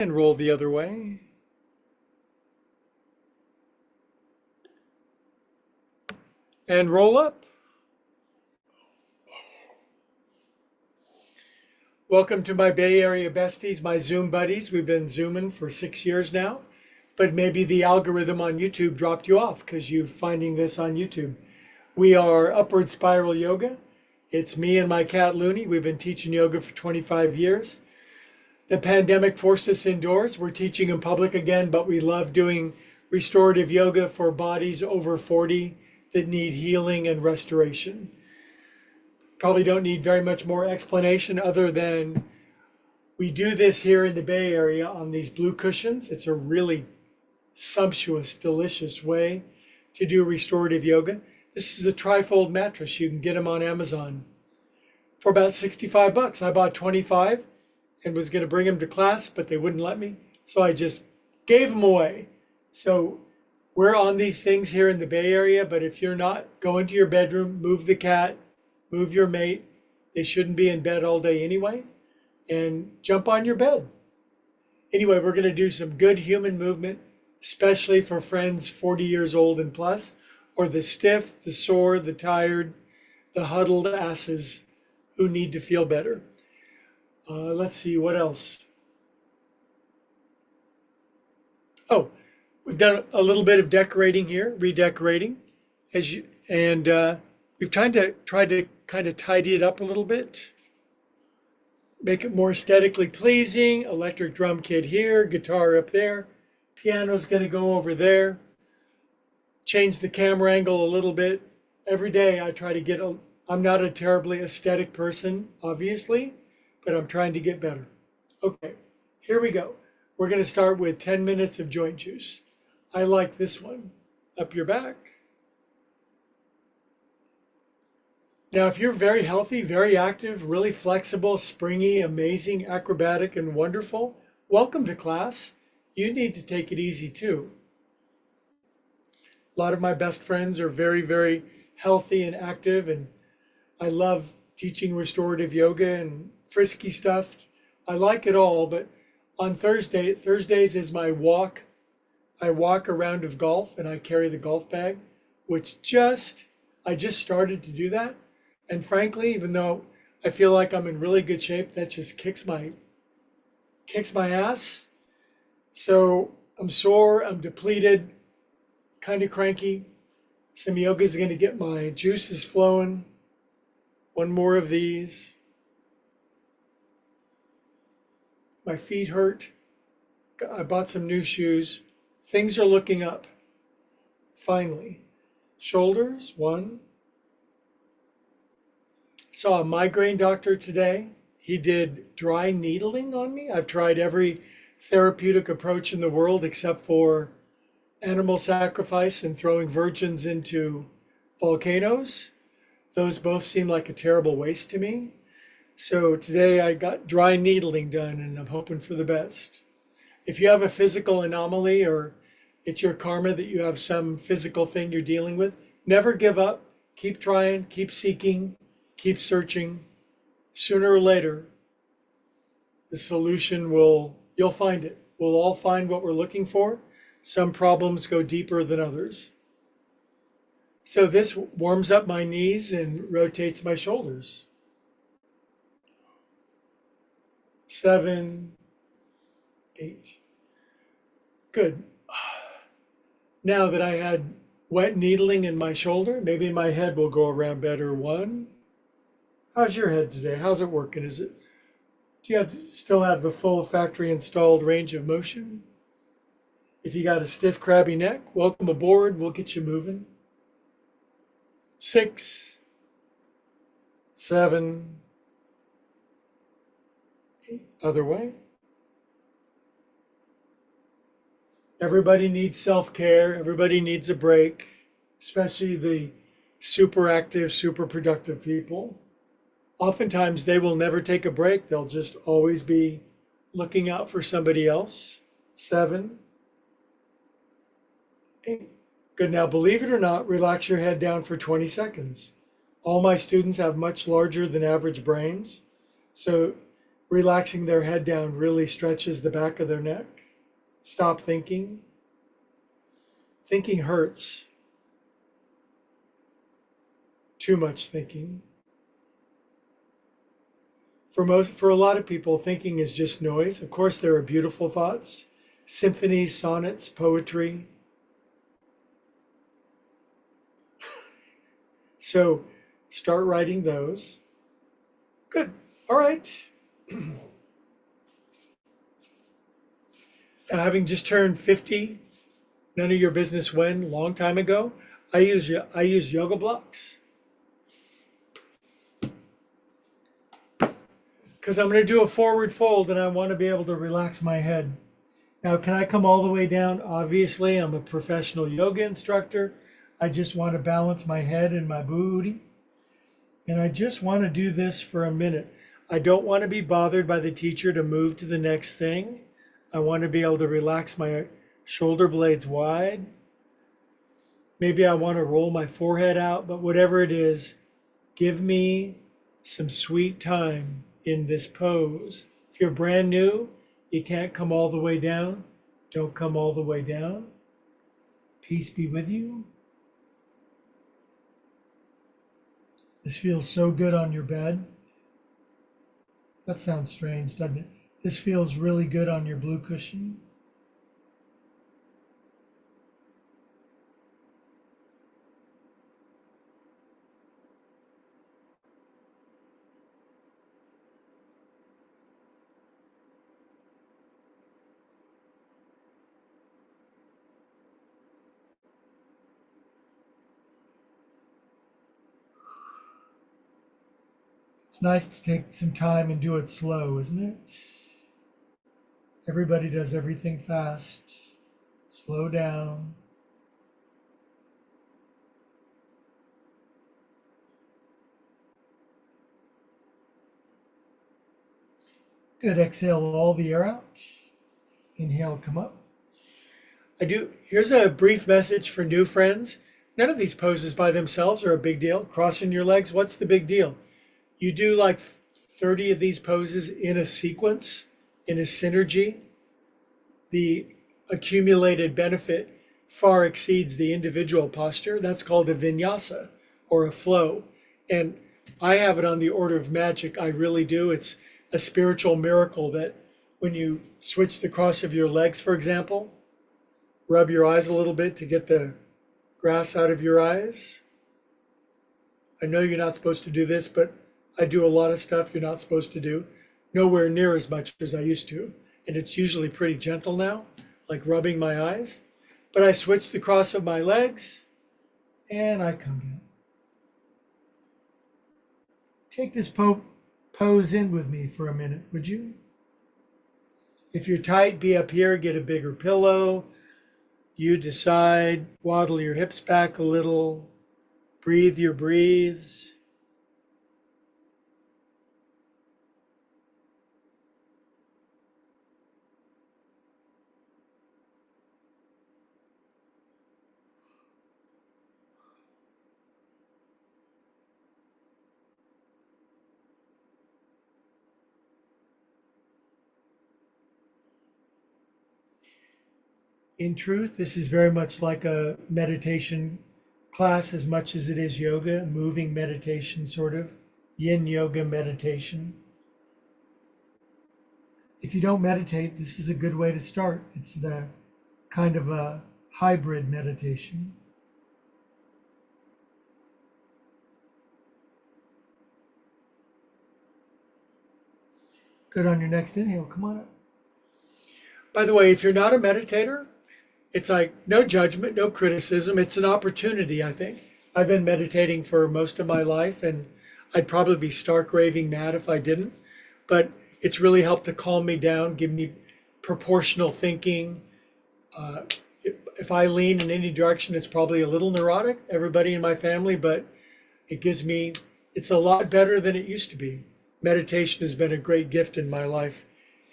And roll the other way. And roll up. Welcome to my Bay Area besties, my Zoom buddies. We've been Zooming for 6 years now, but maybe the algorithm on YouTube dropped you off because you're finding this on YouTube. We are Upward Spiral Yoga. It's me and my cat Looney. We've been teaching yoga for 25 years. The pandemic forced us indoors. We're teaching in public again, but we love doing restorative yoga for bodies over 40 that need healing and restoration. Probably don't need very much more explanation other than we do this here in the Bay Area on these blue cushions. It's a really sumptuous, delicious way to do restorative yoga. This is a trifold mattress. You can get them on Amazon for about 65 bucks. I bought 25 and was going to bring them to class, but they wouldn't let me. So I just gave them away. So we're on these things here in the Bay Area, but if you're not, go into your bedroom, move the cat, move your mate. They shouldn't be in bed all day anyway, and jump on your bed. Anyway, we're going to do some good human movement, especially for friends 40 years old and plus, or the stiff, the sore, the tired, the huddled asses who need to feel better. Let's see, what else? Oh, we've done a little bit of decorating here, redecorating, we've tried to kind of tidy it up a little bit, make it more aesthetically pleasing. Electric drum kit here, guitar up there, piano's going to go over there. Change the camera angle a little bit. Every day I try to get I'm not a terribly aesthetic person, obviously, but I'm trying to get better. Okay, here we go. We're going to start with 10 minutes of joint juice. I like this one. Up your back. Now, if you're very healthy, very active, really flexible, springy, amazing, acrobatic, and wonderful, welcome to class. You need to take it easy too. A lot of my best friends are very, very healthy and active, and I love teaching restorative yoga and frisky stuff. I like it all, but on Thursdays is my walk. I walk a round of golf and I carry the golf bag, which I just started to do that. And frankly, even though I feel like I'm in really good shape, that just kicks my ass. So I'm sore, I'm depleted, kind of cranky. Some yoga is going to get my juices flowing. One more of these. My feet hurt. I bought some new shoes. Things are looking up. Finally. Shoulders, one. Saw a migraine doctor today. He did dry needling on me. I've tried every therapeutic approach in the world except for animal sacrifice and throwing virgins into volcanoes. Those both seem like a terrible waste to me. So today I got dry needling done and I'm hoping for the best. If you have a physical anomaly or it's your karma that you have some physical thing you're dealing with, never give up. Keep trying, keep seeking, keep searching. Sooner or later, the solution you'll find it. We'll all find what we're looking for. Some problems go deeper than others. So this warms up my knees and rotates my shoulders. 7, 8. Good. Now that I had wet needling in my shoulder, maybe my head will go around better. 1. How's your head today? How's it working? Do you still have the full factory installed range of motion? If you got a stiff, crabby neck, welcome aboard. We'll get you moving. 6, 7, 8. Other way. Everybody needs self-care. Everybody needs a break, especially the super active, super productive people. Oftentimes, they will never take a break. They'll just always be looking out for somebody else. 7, 8. Good. Now, believe it or not, relax your head down for 20 seconds. All my students have much larger than average brains. So Relaxing their head down really stretches the back of their neck. Stop thinking. Thinking hurts. Too much thinking. For a lot of people, thinking is just noise. Of course, there are beautiful thoughts, symphonies, sonnets, poetry. So start writing those. Good. All right. Now, having just turned 50, none of your business when, long time ago, I use yoga blocks because I'm going to do a forward fold and I want to be able to relax my head. Now, can I come all the way down? Obviously, I'm a professional yoga instructor. I just want to balance my head and my booty. And I just want to do this for a minute. I don't want to be bothered by the teacher to move to the next thing. I want to be able to relax my shoulder blades wide. Maybe I want to roll my forehead out, but whatever it is, give me some sweet time in this pose. If you're brand new, you can't come all the way down. Don't come all the way down. Peace be with you. This feels so good on your bed. That sounds strange, doesn't it? This feels really good on your blue cushion. It's nice to take some time and do it slow, isn't it? Everybody does everything fast. Slow down. Good. Exhale all the air out. Inhale, come up. Here's a brief message for new friends. None of these poses by themselves are a big deal. Crossing your legs, what's the big deal? You do like 30 of these poses in a sequence, in a synergy. The accumulated benefit far exceeds the individual posture. That's called a vinyasa or a flow. And I have it on the order of magic. I really do. It's a spiritual miracle that when you switch the cross of your legs, for example, rub your eyes a little bit to get the grass out of your eyes. I know you're not supposed to do this, but I do a lot of stuff you're not supposed to do. Nowhere near as much as I used to. And it's usually pretty gentle now, like rubbing my eyes. But I switch the cross of my legs and I come down. Take this pose in with me for a minute, would you? If you're tight, be up here, get a bigger pillow. You decide, waddle your hips back a little, breathe your breathes. In truth, this is very much like a meditation class as much as it is yoga, moving meditation, sort of yin yoga meditation. If you don't meditate, this is a good way to start. It's the kind of a hybrid meditation. Good on your next inhale. Come on up. By the way, if you're not a meditator, it's like no judgment, no criticism. It's an opportunity, I think. I've been meditating for most of my life, and I'd probably be stark raving mad if I didn't. But it's really helped to calm me down, give me proportional thinking. Uh, if I lean in any direction, it's probably a little neurotic, everybody in my family, but it's a lot better than it used to be. Meditation has been a great gift in my life.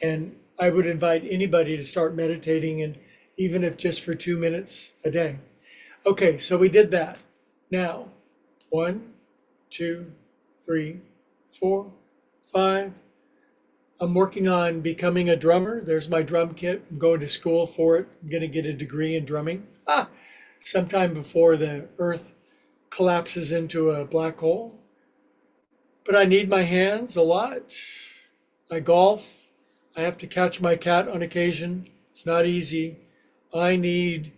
And I would invite anybody to start meditating, and even if just for 2 minutes a day. Okay, so we did that. Now, 1, 2, 3, 4, 5, I'm working on becoming a drummer. There's my drum kit. I'm going to school for it. I'm going to get a degree in drumming. Sometime before the earth collapses into a black hole. But I need my hands a lot. I golf. I have to catch my cat on occasion. It's not easy. I need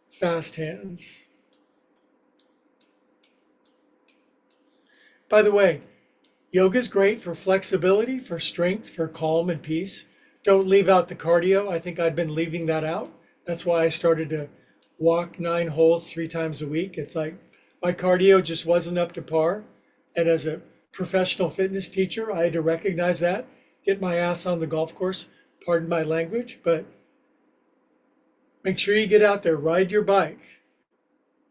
fast hands. By the way, yoga is great for flexibility, for strength, for calm and peace. Don't leave out the cardio. I think I'd been leaving that out. That's why I started to walk 9 holes 3 times a week. It's like my cardio just wasn't up to par. And as a professional fitness teacher, I had to recognize that, get my ass on the golf course, pardon my language, but make sure you get out there, ride your bike,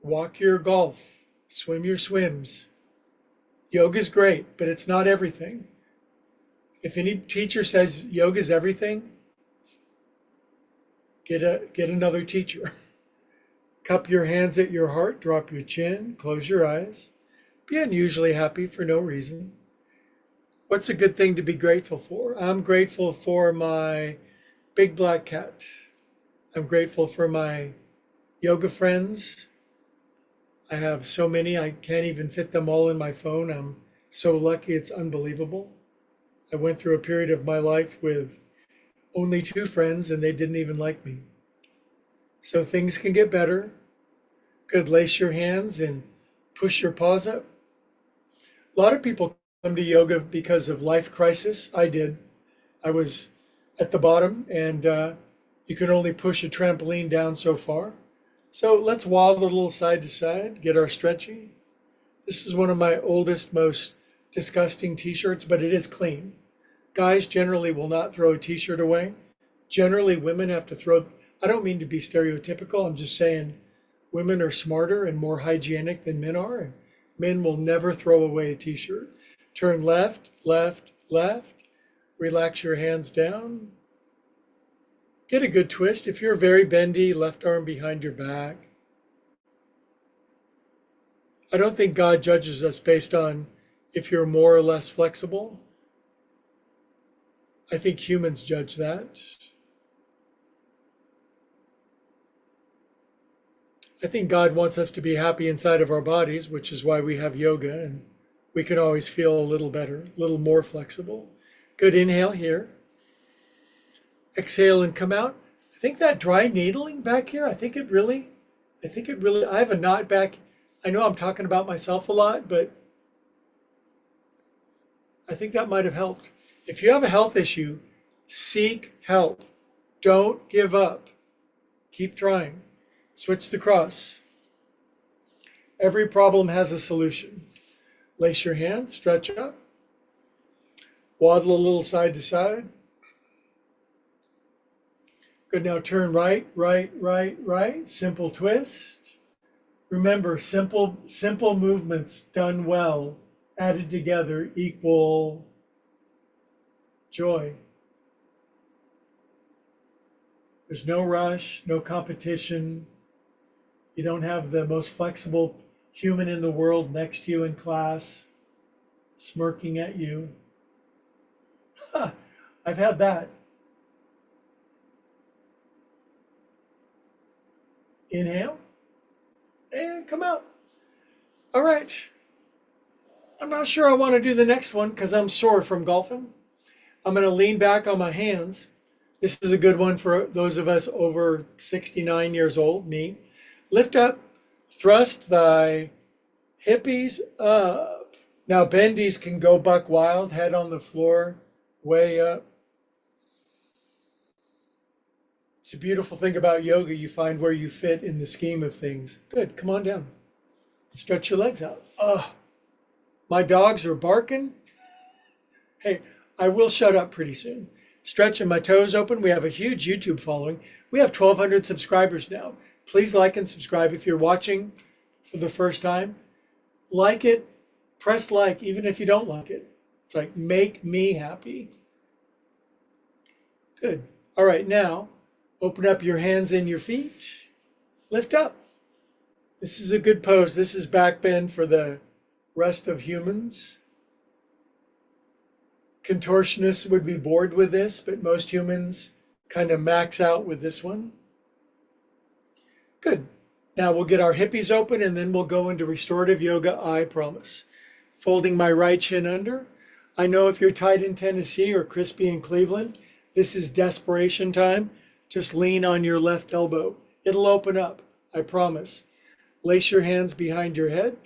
walk your golf, swim your swims. Yoga's great, but it's not everything. If any teacher says yoga's everything, get another teacher. Cup your hands at your heart, drop your chin, close your eyes. Be unusually happy for no reason. What's a good thing to be grateful for? I'm grateful for my big black cat. I'm grateful for my yoga friends. I have so many, I can't even fit them all in my phone. I'm so lucky, it's unbelievable. I went through a period of my life with only 2 friends and they didn't even like me. So things can get better. Good, lace your hands and push your paws up. A lot of people come to yoga because of life crisis. I did. I was at the bottom and you can only push a trampoline down so far. So let's wobble a little side to side, get our stretching. This is one of my oldest, most disgusting t-shirts, but it is clean. Guys generally will not throw a t-shirt away. Generally, women have to throw, I don't mean to be stereotypical, I'm just saying women are smarter and more hygienic than men are, and men will never throw away a t-shirt. Turn left, left, left. Relax your hands down. Get a good twist. If you're very bendy, left arm behind your back. I don't think God judges us based on if you're more or less flexible. I think humans judge that. I think God wants us to be happy inside of our bodies, which is why we have yoga, and we can always feel a little better, a little more flexible. Good, inhale here. Exhale and come out. I think that dry needling back here, I think it really, I have a knot back. I know I'm talking about myself a lot, but I think that might have helped. If you have a health issue, seek help. Don't give up. Keep trying. Switch the cross. Every problem has a solution. Lace your hands, stretch up. Waddle a little side to side. Good, now turn right, right, right, right. Simple twist. Remember, simple movements done well, added together equal joy. There's no rush, no competition. You don't have the most flexible human in the world next to you in class, smirking at you. I've had that. Inhale and come out. All right. I'm not sure I want to do the next one because I'm sore from golfing. I'm going to lean back on my hands. This is a good one for those of us over 69 years old, me. Lift up, thrust thy hippies up. Now bendies can go buck wild, head on the floor, way up. It's a beautiful thing about yoga. You find where you fit in the scheme of things. Good, come on down. Stretch your legs out. My dogs are barking. Hey, I will shut up pretty soon. Stretching my toes open. We have a huge YouTube following. We have 1,200 subscribers now. Please like and subscribe if you're watching for the first time. Like it, press like, even if you don't like it. It's like, make me happy. Good. All right, now, open up your hands and your feet. Lift up. This is a good pose. This is back bend for the rest of humans. Contortionists would be bored with this, but most humans kind of max out with this one. Good. Now we'll get our hippies open and then we'll go into restorative yoga, I promise. Folding my right shin under. I know if you're tight in Tennessee or crispy in Cleveland, this is desperation time. Just lean on your left elbow. It'll open up, I promise. Lace your hands behind your head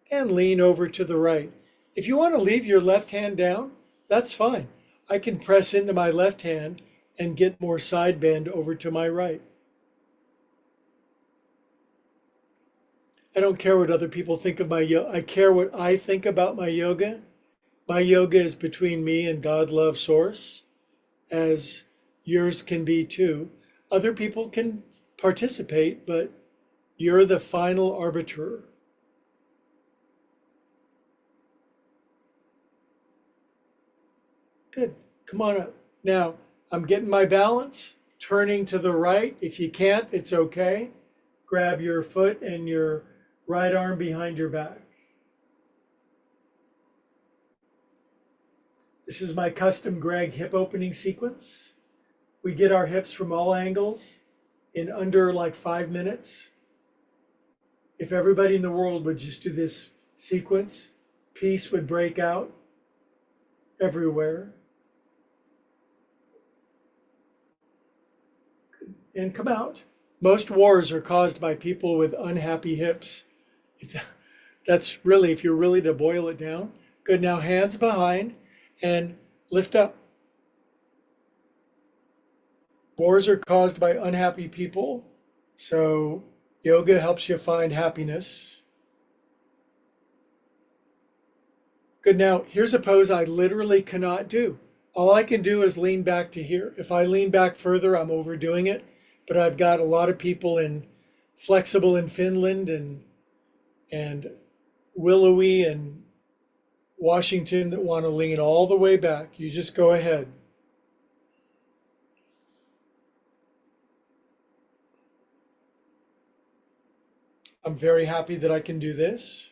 and lean over to the right. If you want to leave your left hand down, that's fine. I can press into my left hand and get more side bend over to my right. I don't care what other people think of my yoga. I care what I think about my yoga. My yoga is between me and God, love, source, as yours can be too. Other people can participate, but you're the final arbiter. Good. Come on up. Now, I'm getting my balance, turning to the right. If you can't, it's okay. Grab your foot and your right arm behind your back. This is my custom Greg hip opening sequence. We get our hips from all angles in under like 5 minutes. If everybody in the world would just do this sequence, peace would break out everywhere. And come out. Most wars are caused by people with unhappy hips. That's really, if you're really to boil it down. Good, now hands behind and lift up. Wars are caused by unhappy people, so yoga helps you find happiness. Good, now here's a pose I literally cannot do. All I can do is lean back to here. If I lean back further, I'm overdoing it, but I've got a lot of people in flexible in Finland and willowy and Washington that want to lean all the way back. You just go ahead. I'm very happy that I can do this.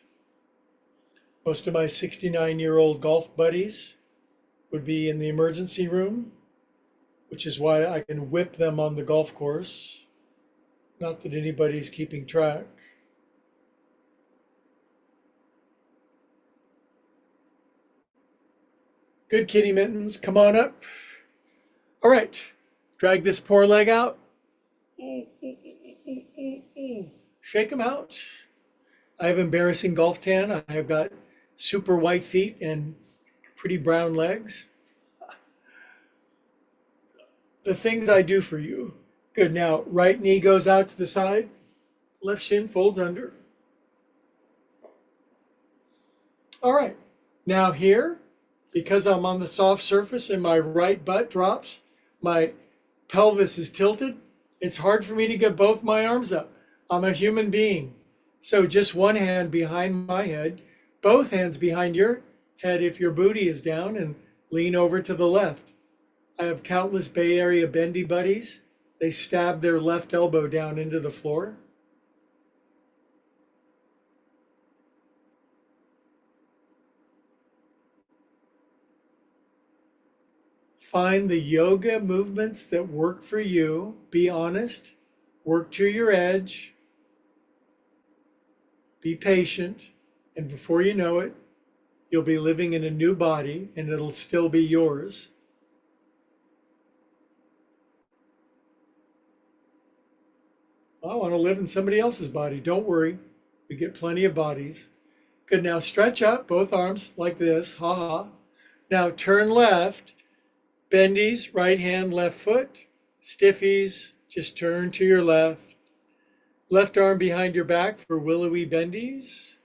Most of my 69-year-old golf buddies would be in the emergency room, which is why I can whip them on the golf course. Not that anybody's keeping track. Good, kitty mittens, come on up. All right, drag this poor leg out. Shake them out. I have embarrassing golf tan. I have got super white feet and pretty brown legs. The things I do for you. Good, now right knee goes out to the side, left shin folds under. All right, now here, because I'm on the soft surface and my right butt drops, my pelvis is tilted, it's hard for me to get both my arms up. I'm a human being. So just one hand behind my head, both hands behind your head if your booty is down, and lean over to the left. I have countless Bay Area bendy buddies. They stab their left elbow down into the floor. Find the yoga movements that work for you. Be honest. Work to your edge. Be patient. And before you know it, you'll be living in a new body and it'll still be yours. I want to live in somebody else's body. Don't worry. We get plenty of bodies. Good. Now stretch up both arms like this. Ha ha. Now turn left. Bendies, right hand, left foot. Stiffies, just turn to your left. Left arm behind your back for willowy bendies.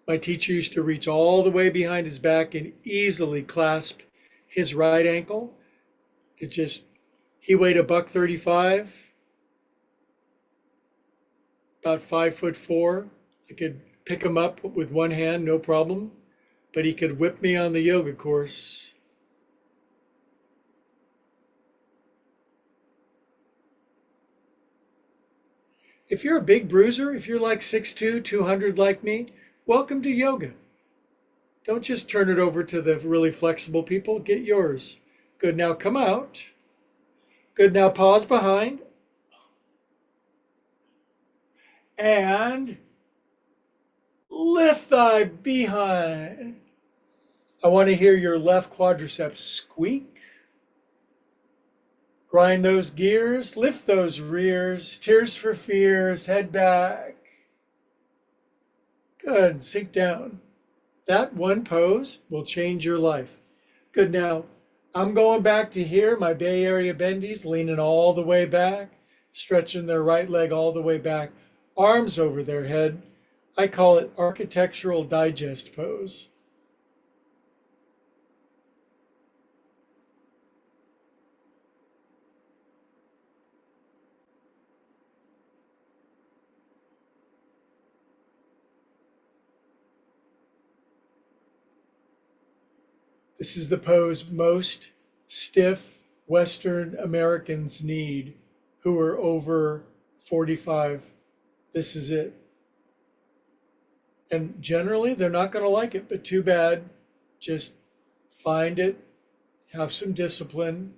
My teacher used to reach all the way behind his back and easily clasp his right ankle. He weighed $135, about 5'4". I could pick him up with one hand, no problem. But he could whip me on the yoga course. If you're a big bruiser, if you're like 6'2", 200 like me, welcome to yoga. Don't just turn it over to the really flexible people. Get yours. Good. Now come out. Good. Now pause behind. And lift thy behind. I want to hear your left quadriceps squeak. Grind those gears, lift those rears, tears for fears, head back. Good, sink down. That one pose will change your life. Good, now I'm going back to here, my Bay Area bendies, leaning all the way back, stretching their right leg all the way back, arms over their head. I call it architectural digest pose. This is the pose most stiff Western Americans need who are over 45. This is it. And generally, they're not going to like it, but too bad. Just find it, have some discipline.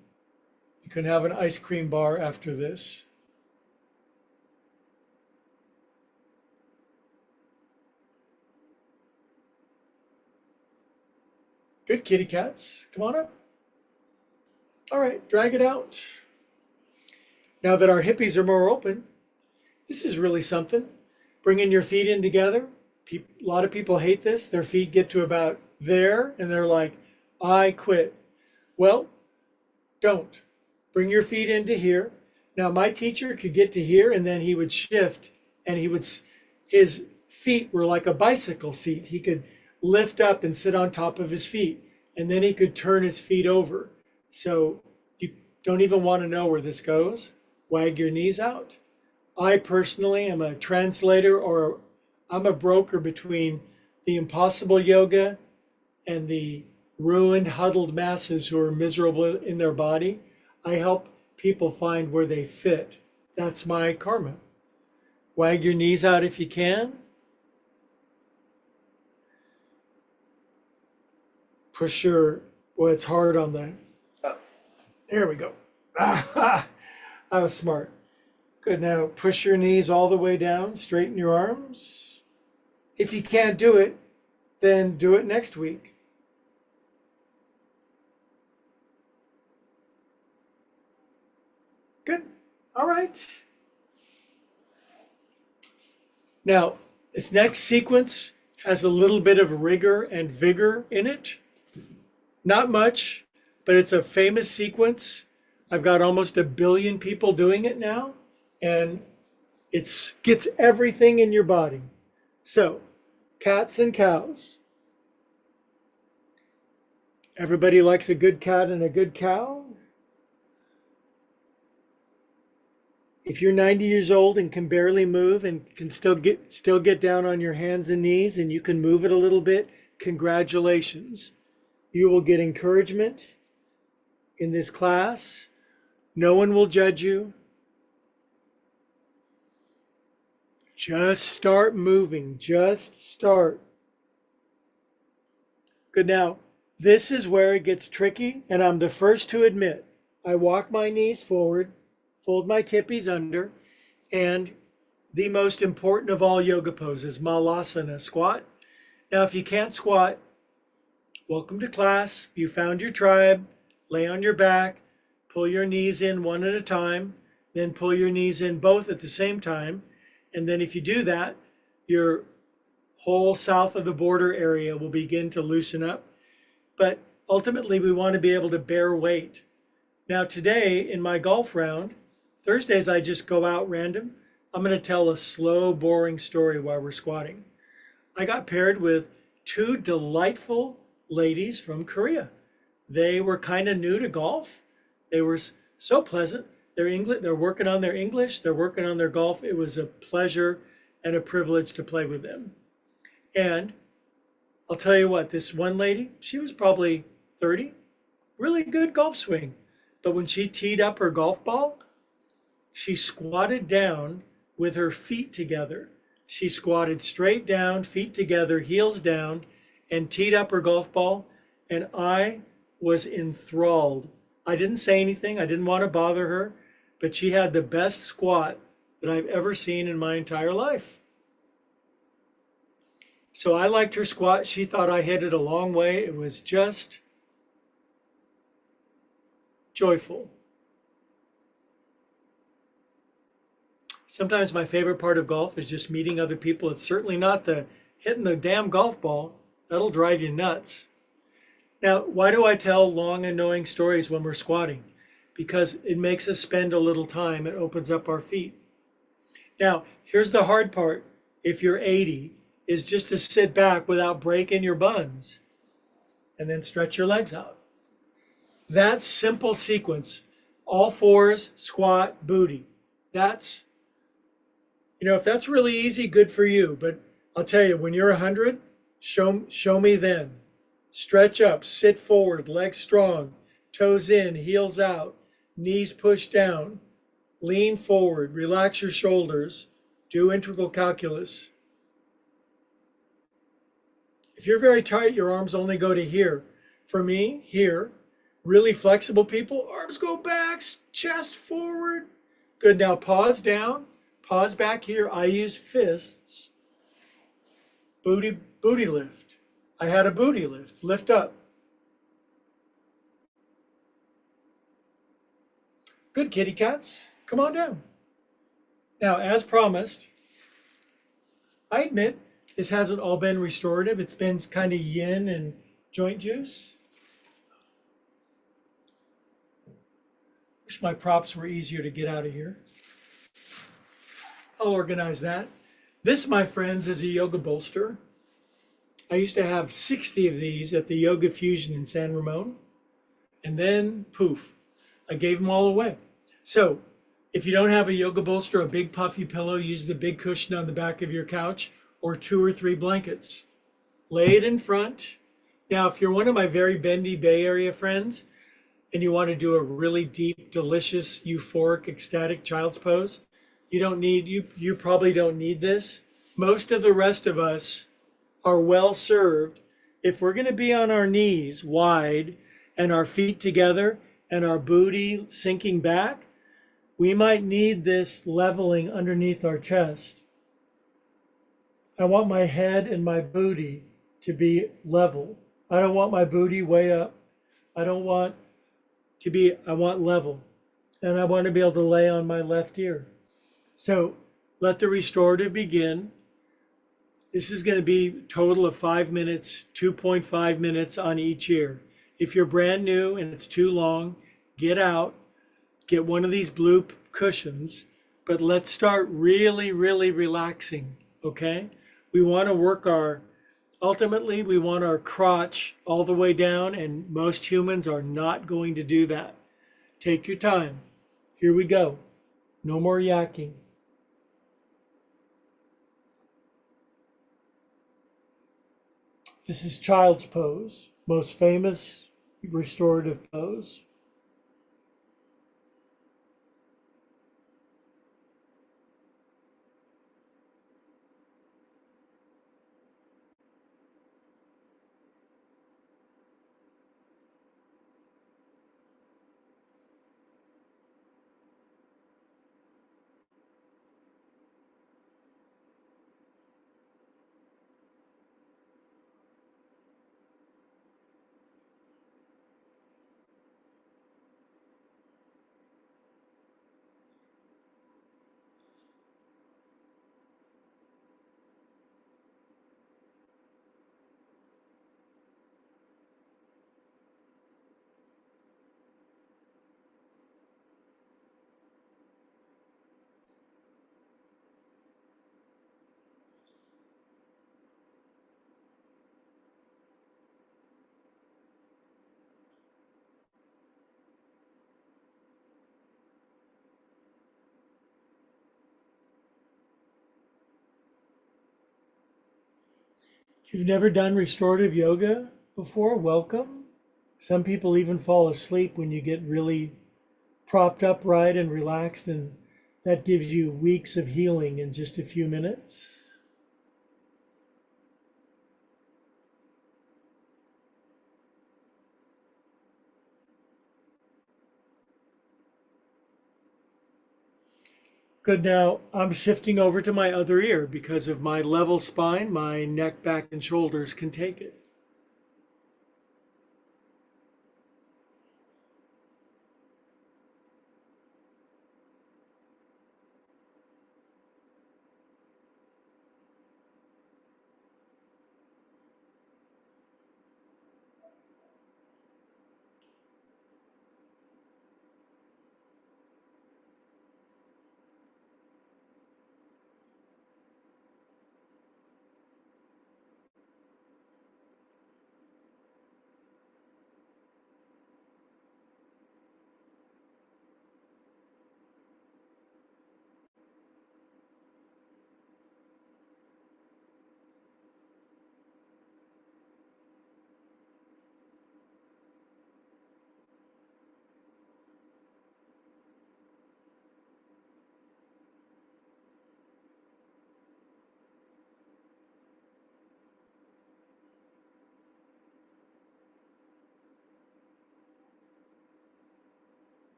You can have an ice cream bar after this. Good, kitty cats. Come on up. All right, drag it out. Now that our hippies are more open, this is really something. Bringing your feet in together. A lot of people hate this. Their feet get to about there and they're like, I quit. Well, don't. Bring your feet into here. Now, my teacher could get to here and then he would shift and his feet were like a bicycle seat. He could lift up and sit on top of his feet, and then he could turn his feet over. So you don't even want to know where this goes. Wag your knees out. I personally am a translator, or I'm a broker between the impossible yoga and the ruined, huddled masses who are miserable in their body. I help people find where they fit. That's my karma. Wag your knees out if you can. Push your, well, it's hard on the, there we go. I was smart. Good, now push your knees all the way down, straighten your arms. If you can't do it, then do it next week. Good, all right. Now, this next sequence has a little bit of rigor and vigor in it. Not much, but it's a famous sequence. I've got almost 1 billion people doing it now, and it gets everything in your body. So, cats and cows. Everybody likes a good cat and a good cow. If you're 90 years old and can barely move and can still get down on your hands and knees and you can move it a little bit, congratulations. You will get encouragement in this class. No one will judge you. Just start moving. Just start. Good. Now, this is where it gets tricky, and I'm the first to admit. I walk my knees forward, fold my tippies under, and the most important of all yoga poses, Malasana, squat. Now, if you can't squat, welcome to class. You found your tribe. Lay on your back. Pull your knees in one at a time. Then pull your knees in both at the same time. And then if you do that, your whole south of the border area will begin to loosen up. But ultimately, we want to be able to bear weight. Now, today in my golf round, Thursdays I just go out random. I'm going to tell a slow, boring story while we're squatting. I got paired with 2 delightful ladies from Korea. They were kind of new to golf. They were so pleasant. They're working on their English. They're working on their golf. It was a pleasure and a privilege to play with them. And I'll tell you what, this one lady, she was probably 30, really good golf swing. But when she teed up her golf ball, she squatted down with her feet together. She squatted straight down, feet together, heels down, and teed up her golf ball, and I was enthralled. I didn't say anything. I didn't want to bother her, but she had the best squat that I've ever seen in my entire life. So I liked her squat. She thought I hit it a long way. It was just joyful. Sometimes my favorite part of golf is just meeting other people. It's certainly not the hitting the damn golf ball. That'll drive you nuts. Now, why do I tell long, annoying stories when we're squatting? Because it makes us spend a little time. It opens up our feet. Now, here's the hard part. If you're 80, is just to sit back without breaking your buns and then stretch your legs out. That simple sequence, all fours, squat, booty. That's, if that's really easy, good for you. But I'll tell you, when you're 100, show me then. Stretch up, sit forward, legs strong, toes in, heels out, knees pushed down, lean forward, relax your shoulders, do integral calculus. If you're very tight, your arms only go to here. For me, here. Really flexible people, arms go back, chest forward. Good, now pause down, pause back here. I use fists. Booty lift. I had a booty lift. Lift up. Good, kitty cats. Come on down. Now, as promised, I admit this hasn't all been restorative. It's been kind of yin and joint juice. Wish my props were easier to get out of here. I'll organize that. This, my friends, is a yoga bolster. I used to have 60 of these at the Yoga Fusion in San Ramon. And then, poof, I gave them all away. So, if you don't have a yoga bolster, a big puffy pillow, use the big cushion on the back of your couch or 2 or 3 blankets. Lay it in front. Now, if you're one of my very bendy Bay Area friends and you want to do a really deep, delicious, euphoric, ecstatic child's pose, you probably don't need this. Most of the rest of us are well served if we're going to be on our knees wide and our feet together and our booty sinking back. We might need this leveling underneath our chest. I want my head and my booty to be level. I don't want my booty way up. I want level. And I want to be able to lay on my left ear. So let the restorative begin. This is going to be a total of 5 minutes, 2.5 minutes on each ear. If you're brand new and it's too long, get out, get one of these blue cushions, but let's start really, really relaxing, okay? We want to work ultimately, we want our crotch all the way down, and most humans are not going to do that. Take your time. Here we go. No more yakking. This is child's pose, most famous restorative pose. If you've never done restorative yoga before, welcome. Some people even fall asleep when you get really propped upright and relaxed, and that gives you weeks of healing in just a few minutes. Good. Now I'm shifting over to my other ear because of my level spine. My neck, back, and shoulders can take it.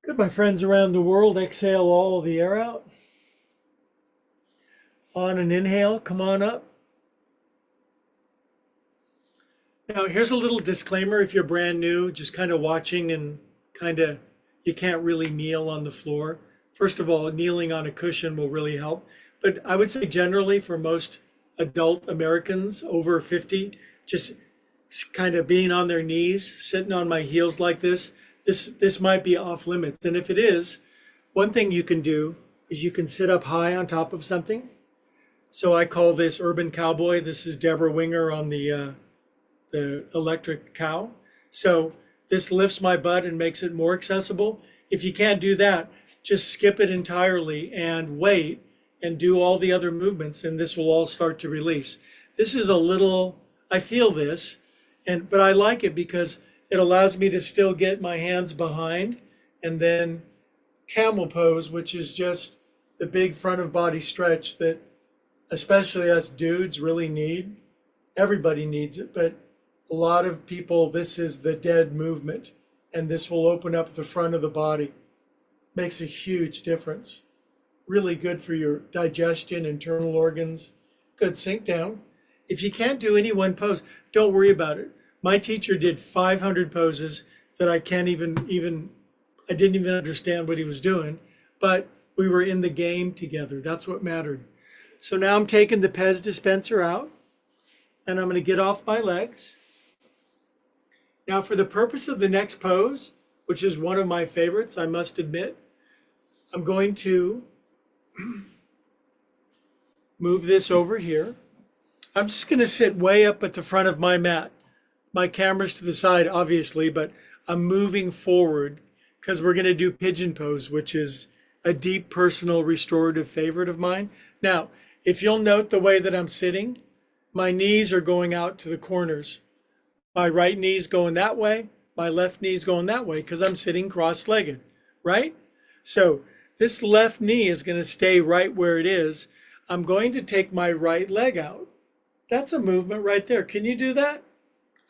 Good, my friends around the world. Exhale all the air out. On an inhale, come on up. Now, here's a little disclaimer if you're brand new, just kind of watching and kind of, you can't really kneel on the floor. First of all, kneeling on a cushion will really help. But I would say generally for most adult Americans over 50, just kind of being on their knees, sitting on my heels like this might be off limits. And if it is, one thing you can do is you can sit up high on top of something. So I call this urban cowboy. This is Deborah Winger on the electric cow. So this lifts my butt and makes it more accessible. If you can't do that, just skip it entirely and wait and do all the other movements, and this will all start to release. This is a little, I feel this, but I like it because it allows me to still get my hands behind, and then camel pose, which is just the big front of body stretch that especially us dudes really need. Everybody needs it, but a lot of people, this is the dead movement, and this will open up the front of the body. Makes a huge difference. Really good for your digestion, internal organs. Good, sink down. If you can't do any one pose, don't worry about it. My teacher did 500 poses that I can't I didn't even understand what he was doing, but we were in the game together. That's what mattered. So now I'm taking the Pez dispenser out, and I'm going to get off my legs. Now, for the purpose of the next pose, which is one of my favorites, I must admit, I'm going to move this over here. I'm just going to sit way up at the front of my mat. My camera's to the side, obviously, but I'm moving forward because we're going to do pigeon pose, which is a deep personal restorative favorite of mine. Now, if you'll note the way that I'm sitting, my knees are going out to the corners. My right knee's going that way, my left knee's going that way because I'm sitting cross-legged, right? So this left knee is going to stay right where it is. I'm going to take my right leg out. That's a movement right there. Can you do that?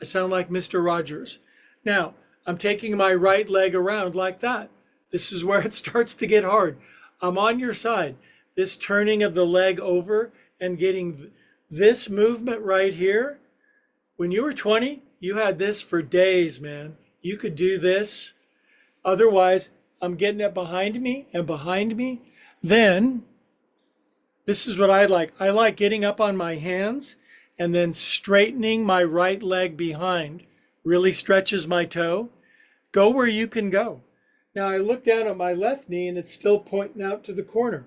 I sound like Mr. Rogers. Now, I'm taking my right leg around like that. This is where it starts to get hard. I'm on your side. This turning of the leg over and getting this movement right here. When you were 20, you had this for days, man. You could do this. Otherwise, I'm getting it behind me and behind me. Then, this is what I like. I like getting up on my hands and then straightening my right leg behind really stretches my toe. Go where you can go. Now I look down at my left knee and it's still pointing out to the corner.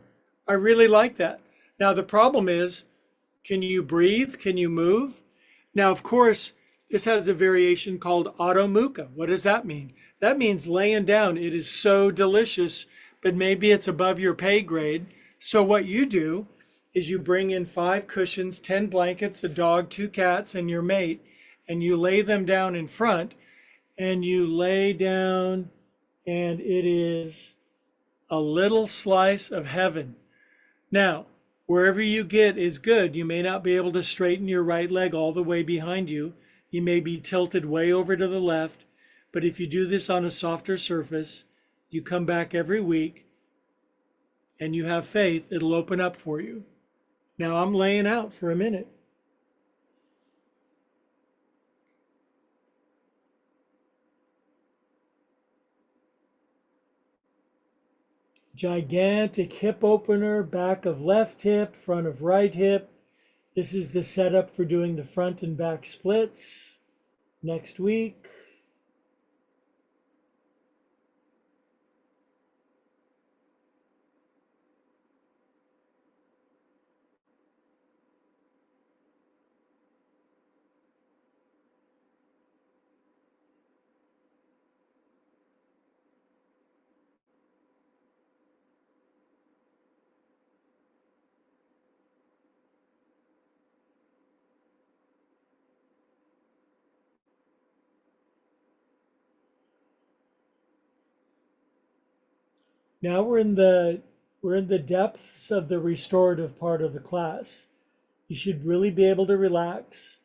I really like that. Now the problem is, can you breathe? Can you move? Now, of course, this has a variation called Adho Mukha. What does that mean? That means laying down. It is so delicious, but maybe it's above your pay grade. So what you do is you bring in 5 cushions, 10 blankets, a dog, 2 cats, and your mate, and you lay them down in front, and you lay down, and it is a little slice of heaven. Now, wherever you get is good. You may not be able to straighten your right leg all the way behind you. You may be tilted way over to the left. But if you do this on a softer surface, you come back every week and you have faith, it'll open up for you. Now I'm laying out for a minute. Gigantic hip opener, back of left hip, front of right hip. This is the setup for doing the front and back splits next week. Now we're in the depths of the restorative part of the class. You should really be able to relax.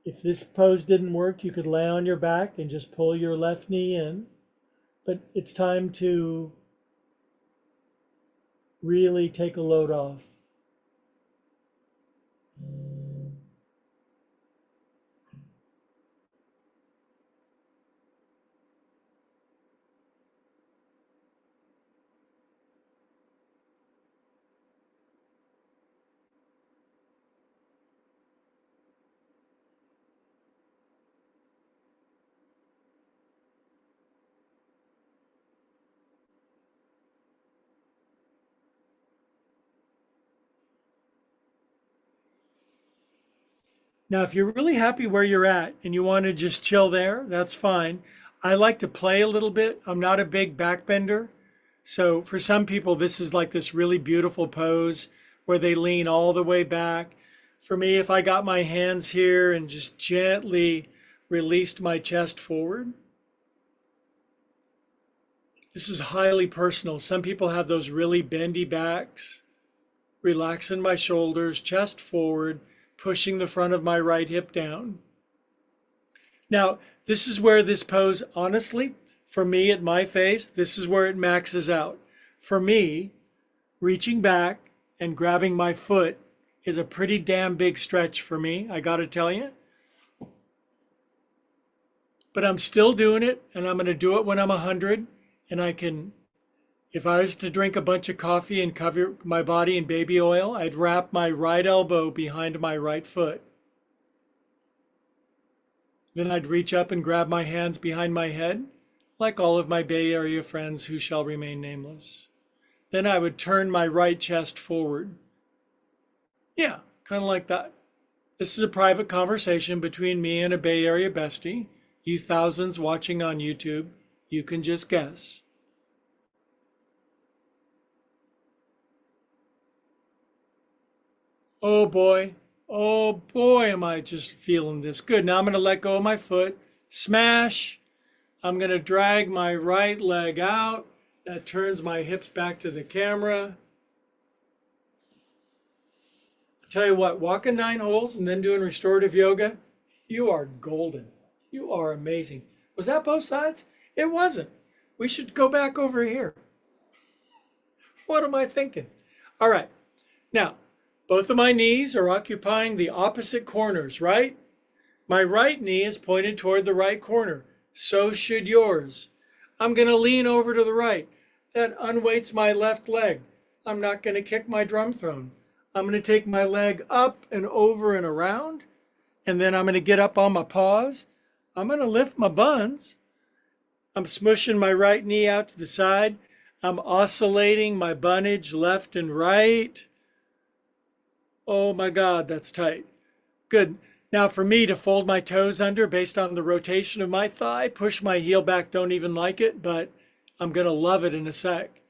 If this pose didn't work, you could lay on your back and just pull your left knee in. But it's time to really take a load off. Now, if you're really happy where you're at and you want to just chill there, that's fine. I like to play a little bit. I'm not a big backbender. So for some people, this is like this really beautiful pose where they lean all the way back. For me, if I got my hands here and just gently released my chest forward, this is highly personal. Some people have those really bendy backs. Relaxing my shoulders, chest forward, pushing the front of my right hip down. Now, this is where this pose, honestly, for me at my face, this is where it maxes out. For me, reaching back and grabbing my foot is a pretty damn big stretch for me, I gotta tell you. But I'm still doing it, and I'm gonna do it when I'm 100, and I can, if I was to drink a bunch of coffee and cover my body in baby oil, I'd wrap my right elbow behind my right foot. Then I'd reach up and grab my hands behind my head, like all of my Bay Area friends who shall remain nameless. Then I would turn my right chest forward. Yeah, kind of like that. This is a private conversation between me and a Bay Area bestie. You thousands watching on YouTube, you can just guess. Oh boy, am I just feeling this good. Now I'm going to let go of my foot, smash. I'm going to drag my right leg out. That turns my hips back to the camera. I'll tell you what, walking 9 holes and then doing restorative yoga, you are golden. You are amazing. Was that both sides? It wasn't. We should go back over here. What am I thinking? All right. Now, both of my knees are occupying the opposite corners, right? My right knee is pointed toward the right corner. So should yours. I'm going to lean over to the right. That unweights my left leg. I'm not going to kick my drum throne. I'm going to take my leg up and over and around. And then I'm going to get up on my paws. I'm going to lift my buns. I'm smushing my right knee out to the side. I'm oscillating my bunnage left and right. Oh my God, that's tight. Good. Now for me to fold my toes under based on the rotation of my thigh, push my heel back, don't even like it, but I'm going to love it in a sec.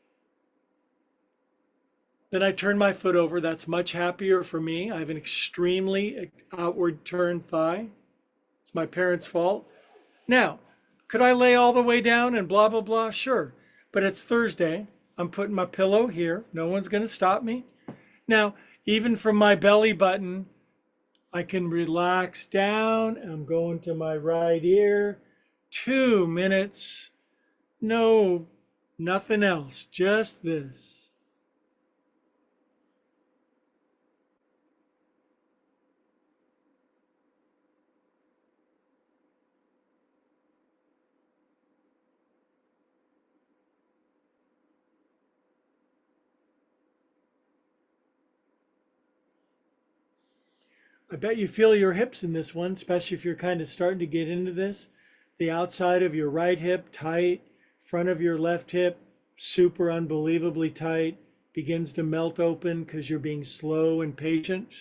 Then I turn my foot over. That's much happier for me. I have an extremely outward turned thigh. It's my parents' fault. Now, could I lay all the way down and blah, blah, blah? Sure. But it's Thursday. I'm putting my pillow here. No one's going to stop me. Now, even from my belly button, I can relax down. I'm going to my right ear. 2 minutes. No, nothing else. Just this. I bet you feel your hips in this one, especially if you're kind of starting to get into this. The outside of your right hip tight, front of your left hip super unbelievably tight, begins to melt open because you're being slow and patient.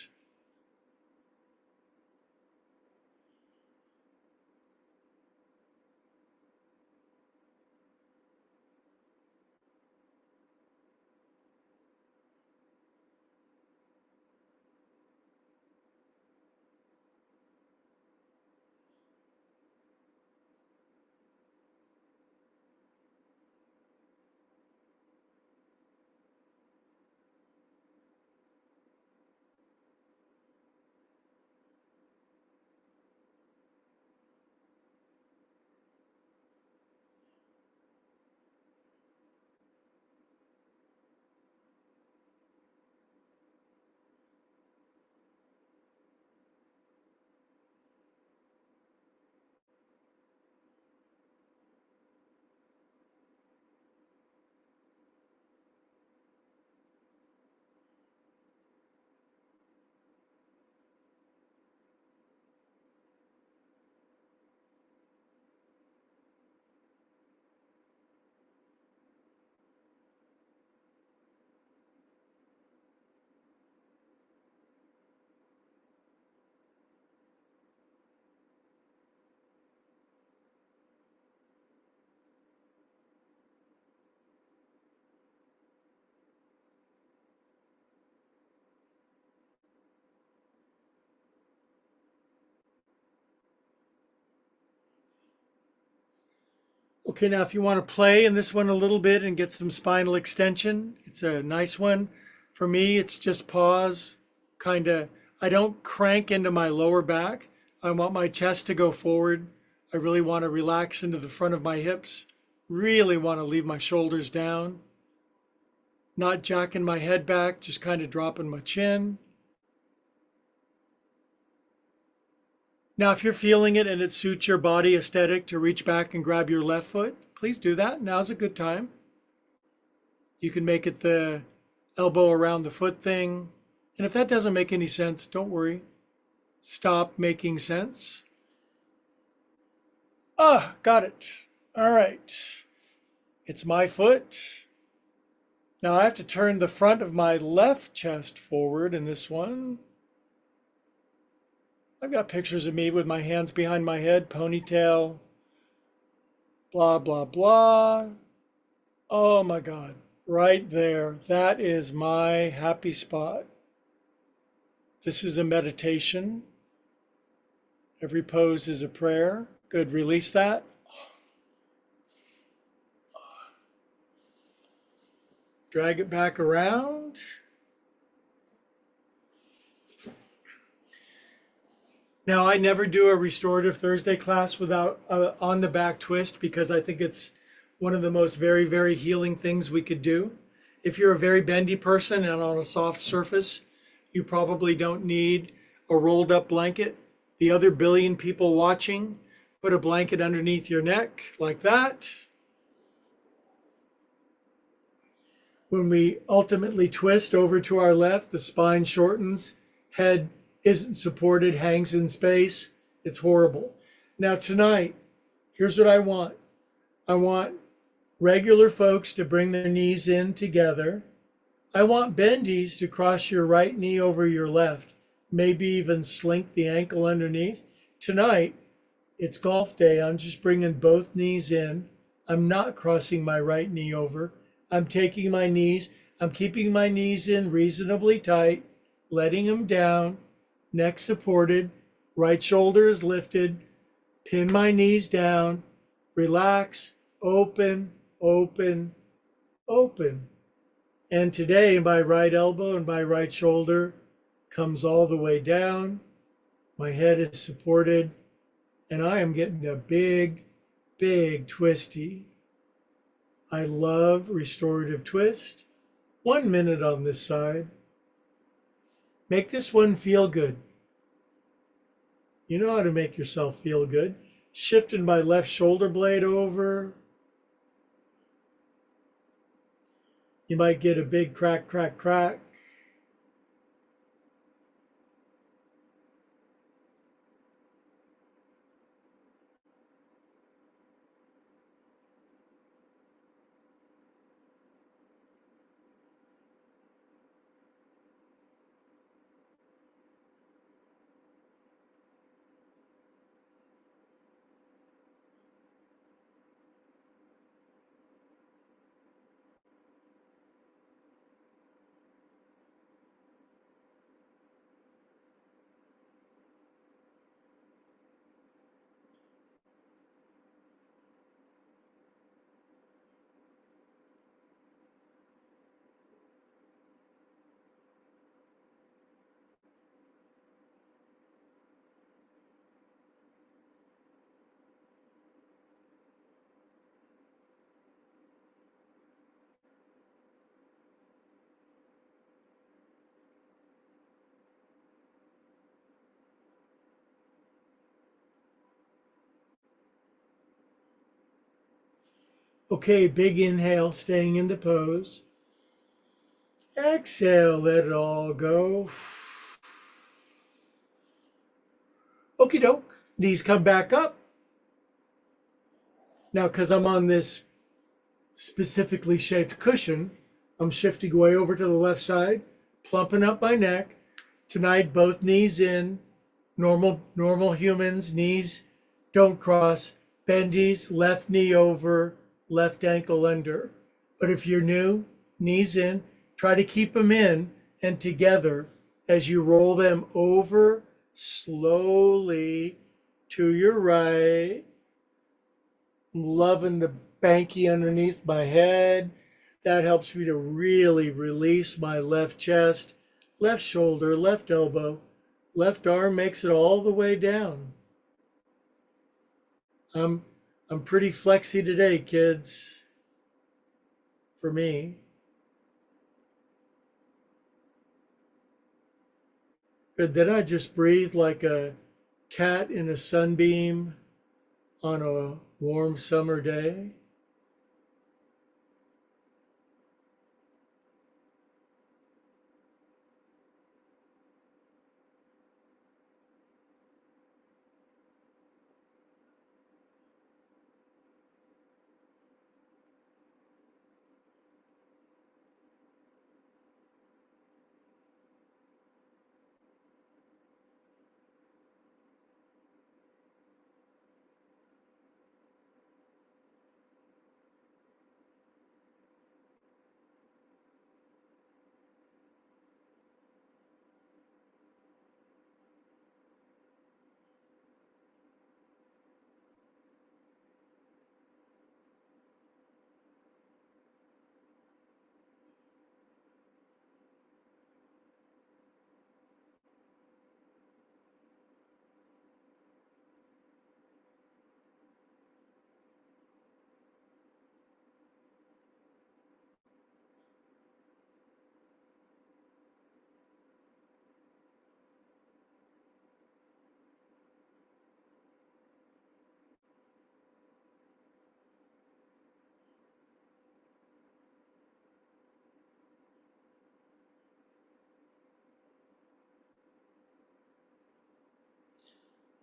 Okay, now if you want to play in this one a little bit and get some spinal extension, it's a nice one. For me, it's just pause, kind of, I don't crank into my lower back. I want my chest to go forward. I really want to relax into the front of my hips. Really want to leave my shoulders down. Not jacking my head back, just kind of dropping my chin. Now, if you're feeling it and it suits your body aesthetic to reach back and grab your left foot, please do that. Now's a good time. You can make it the elbow around the foot thing. And if that doesn't make any sense, don't worry. Stop making sense. Ah, got it. All right. It's my foot. Now I have to turn the front of my left chest forward in this one. I've got pictures of me with my hands behind my head, ponytail, blah, blah, blah. Oh my God, right there. That is my happy spot. This is a meditation. Every pose is a prayer. Good, release that. Drag it back around. Now, I never do a restorative Thursday class without on the back twist because I think it's one of the most very, very healing things we could do. If you're a very bendy person and on a soft surface, you probably don't need a rolled up blanket. The other billion people watching, put a blanket underneath your neck like that. When we ultimately twist over to our left, the spine shortens, head isn't supported, hangs in space. It's horrible. Now, tonight, here's what I want. I want regular folks to bring their knees in together. I want bendies to cross your right knee over your left, maybe even slink the ankle underneath. Tonight, it's golf day. I'm just bringing both knees in. I'm not crossing my right knee over. I'm taking my knees, I'm keeping my knees in reasonably tight, letting them down, neck supported, right shoulder is lifted, pin my knees down, relax, open, open, open. And today, my right elbow and my right shoulder comes all the way down. My head is supported, and I am getting a big, big twisty. I love restorative twist. 1 minute on this side. Make this one feel good. You know how to make yourself feel good. Shifting my left shoulder blade over. You might get a big crack, crack, crack. Okay, big inhale, staying in the pose. Exhale, let it all go. Okie doke. Knees come back up. Now, because I'm on this specifically shaped cushion, I'm shifting way over to the left side, plumping up my neck. Tonight, both knees in. Normal humans, knees don't cross. Bendies, left knee over, left ankle under. But if you're new, knees in, try to keep them in and together as you roll them over slowly to your right. I'm loving the banky underneath my head. That helps me to really release my left chest, left shoulder, left elbow. Left arm makes it all the way down. I'm I'm pretty flexy today, kids. For me. Good. Then I just breathe like a cat in a sunbeam on a warm summer day.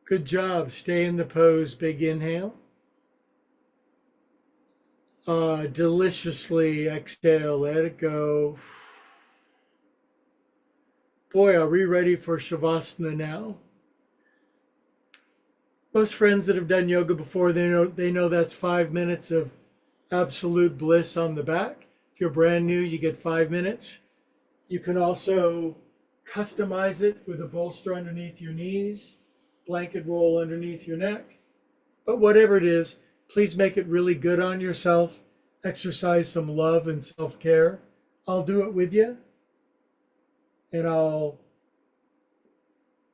Good job. Stay in the pose. Big inhale. Deliciously exhale. Let it go. Boy, are we ready for Shavasana now. Most friends that have done yoga before, they know that's 5 minutes of absolute bliss on the back. If you're brand new, you get 5 minutes. You can also customize it with a bolster underneath your knees, blanket roll underneath your neck. But whatever it is, please make it really good on yourself. Exercise some love and self-care. I'll do it with you, and I'll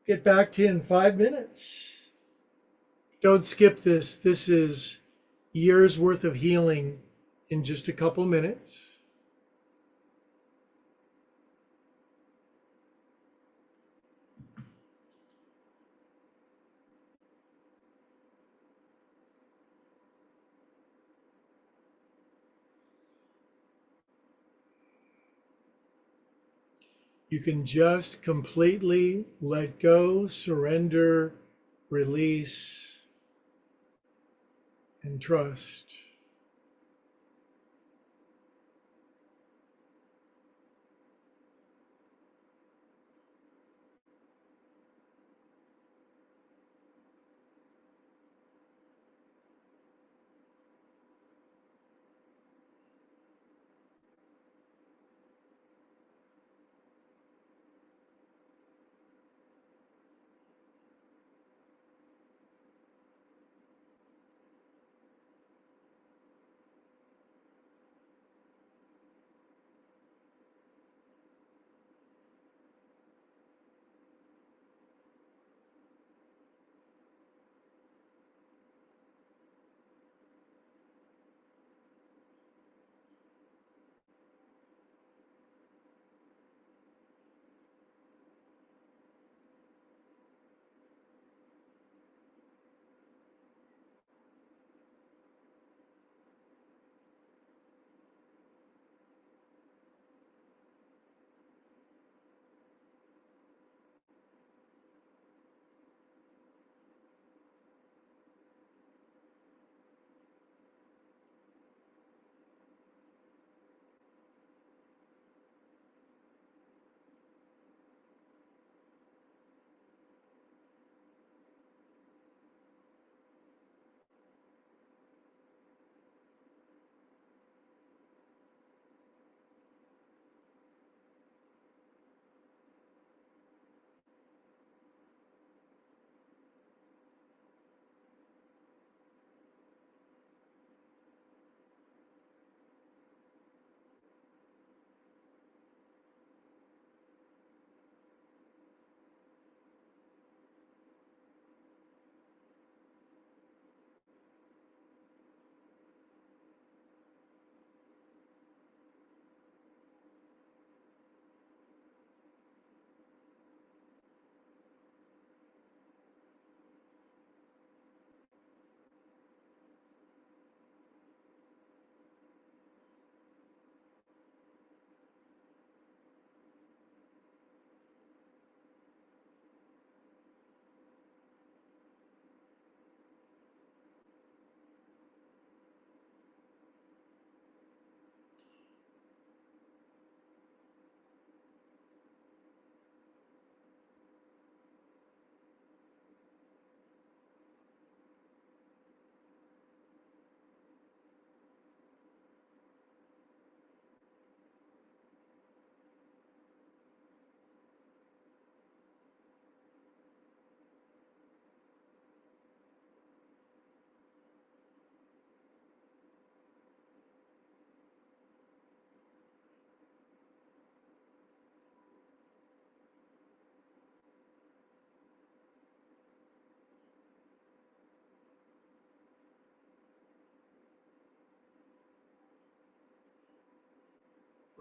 get back to you in 5 minutes. Don't skip this. This is years worth of healing in just a couple minutes. You can just completely let go, surrender, release, and trust.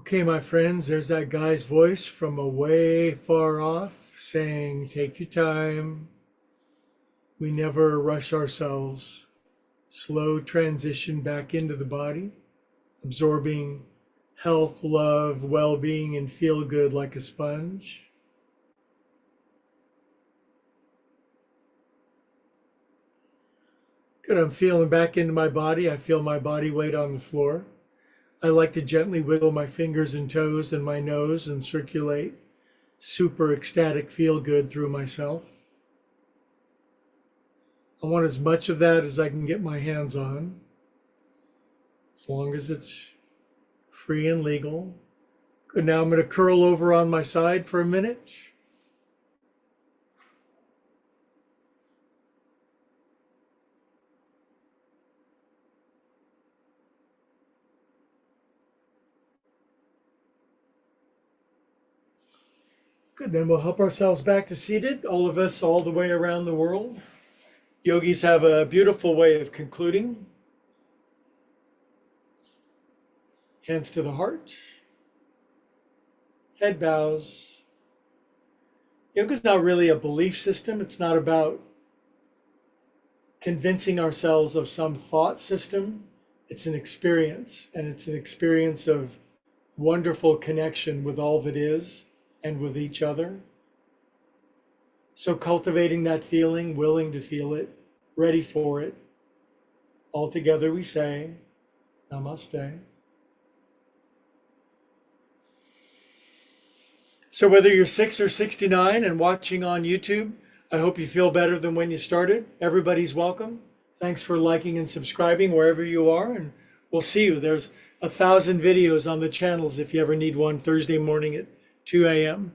Okay, my friends, there's that guy's voice from a way far off saying, take your time. We never rush ourselves. Slow transition back into the body, absorbing health, love, well-being, and feel good like a sponge. Good. I'm feeling back into my body. I feel my body weight on the floor. I like to gently wiggle my fingers and toes and my nose and circulate super ecstatic feel good through myself. I want as much of that as I can get my hands on, as long as it's free and legal. Good. Now I'm going to curl over on my side for a minute. Good. Then we'll help ourselves back to seated, all of us all the way around the world. Yogis have a beautiful way of concluding. Hands to the heart. Head bows. Yoga is not really a belief system. It's not about convincing ourselves of some thought system. It's an experience, and it's an experience of wonderful connection with all that is and with each other. So cultivating that feeling, willing to feel it, ready for it. All together we say, Namaste. So whether you're 6 or 69 and watching on YouTube, I hope you feel better than when you started. Everybody's welcome. Thanks for liking and subscribing wherever you are, and we'll see you. There's 1,000 videos on the channels if you ever need one Thursday morning at 2 a.m.